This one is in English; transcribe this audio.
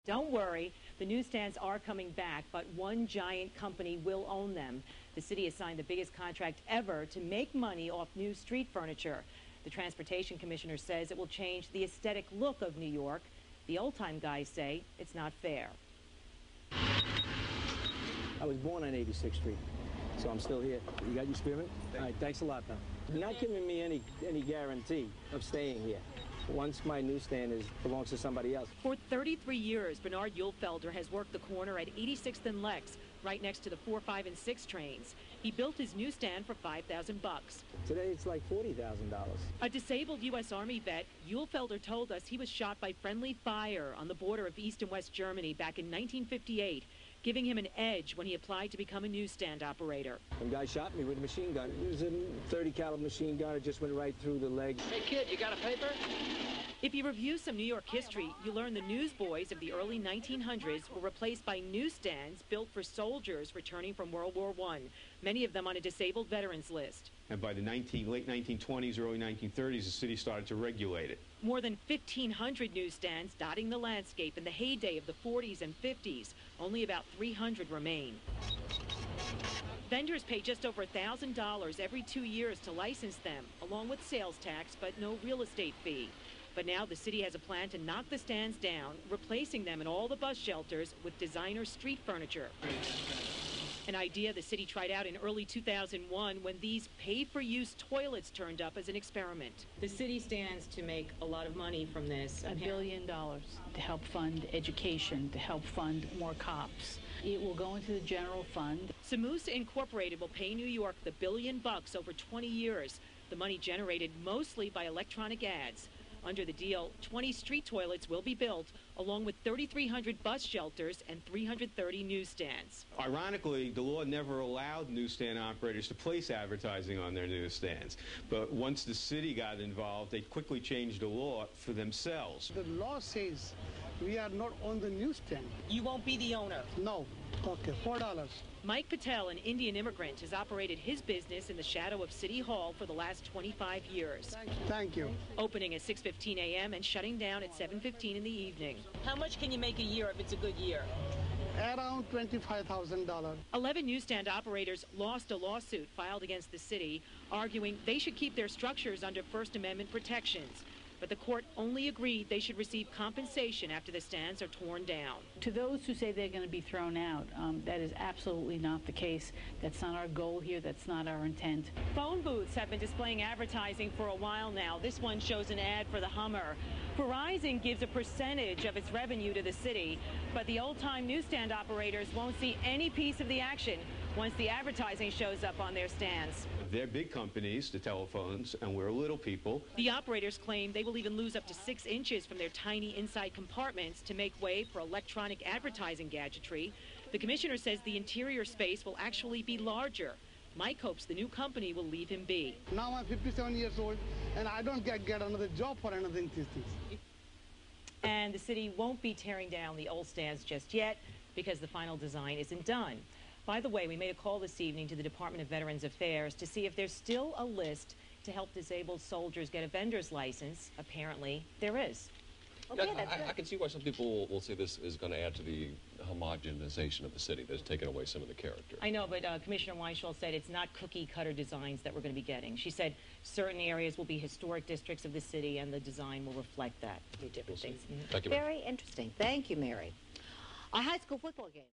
Don't worry, the newsstands are coming back, but one giant company will own them. The city has signed the biggest contract ever to make money off new street furniture. The Transportation Commissioner says it will change the aesthetic look of New York. The old-time guys say it's not fair. I was born on 86th Street, so I'm still here. You got your spirit? All right, thanks a lot, pal. You're not giving me any guarantee of staying here once my newsstand belongs to somebody else. For 33 years, Bernard Yulfelder has worked the corner at 86th and Lex, right next to the 4, 5, and 6 trains. He built his newsstand for $5,000. Today it's like $40,000. A disabled U.S. Army vet, Yulfelder told us he was shot by friendly fire on the border of East and West Germany back in 1958, giving him an edge when he applied to become a newsstand operator. Some guy shot me with a machine gun. It was a .30 caliber machine gun. It just went right through the leg. Hey kid, you got a paper? If you review some New York history, you learn the newsboys of the early 1900s were replaced by newsstands built for soldiers returning from World War I, many of them on a disabled veterans list. And by the late 1920s, early 1930s, the city started to regulate it. More than 1,500 newsstands dotting the landscape in the heyday of the 40s and 50s. Only about 300 remain. Vendors pay just over $1,000 every 2 years to license them, along with sales tax, but no real estate fee. But now the city has a plan to knock the stands down, replacing them in all the bus shelters with designer street furniture. An idea the city tried out in early 2001 when these pay-for-use toilets turned up as an experiment. The city stands to make a lot of money from this. $1 billion to help fund education, to help fund more cops. It will go into the general fund. Samusa Incorporated will pay New York the $1 billion over 20 years. The money generated mostly by electronic ads. Under the deal, 20 street toilets will be built, along with 3,300 bus shelters and 330 newsstands. Ironically, the law never allowed newsstand operators to place advertising on their newsstands. But once the city got involved, they quickly changed the law for themselves. The law says we are not on the newsstand. You won't be the owner? No. Okay, $4. Mike Patel, an Indian immigrant, has operated his business in the shadow of City Hall for the last 25 years. Thank you. Opening at 6:15 a.m. and shutting down at 7:15 in the evening. How much can you make a year if it's a good year? Around $25,000. 11 newsstand operators lost a lawsuit filed against the city, arguing they should keep their structures under First Amendment protections. But the court only agreed they should receive compensation after the stands are torn down. To those who say they're going to be thrown out, that is absolutely not the case. That's not our goal here. That's not our intent. Phone booths have been displaying advertising for a while now. This one shows an ad for the Hummer. Verizon gives a percentage of its revenue to the city, but the old-time newsstand operators won't see any piece of the action once the advertising shows up on their stands. They're big companies, the telephones, and we're little people. The operators claim they will even lose up to 6 inches from their tiny inside compartments to make way for electronic advertising gadgetry. The commissioner says the interior space will actually be larger. Mike hopes the new company will leave him be. Now I'm 57 years old, and I don't get another job for anything these things. And the city won't be tearing down the old stands just yet because the final design isn't done. By the way, we made a call this evening to the Department of Veterans Affairs to see if there's still a list to help disabled soldiers get a vendor's license. Apparently, there is. Okay, I can see why some people will say this is going to add to the homogenization of the city. That's taken away some of the character. I know, but Commissioner Weinschall said it's not cookie-cutter designs that we're going to be getting. She said certain areas will be historic districts of the city, and the design will reflect that. Different things. Thank you, Very interesting. Thank you, Mary. A high school football game.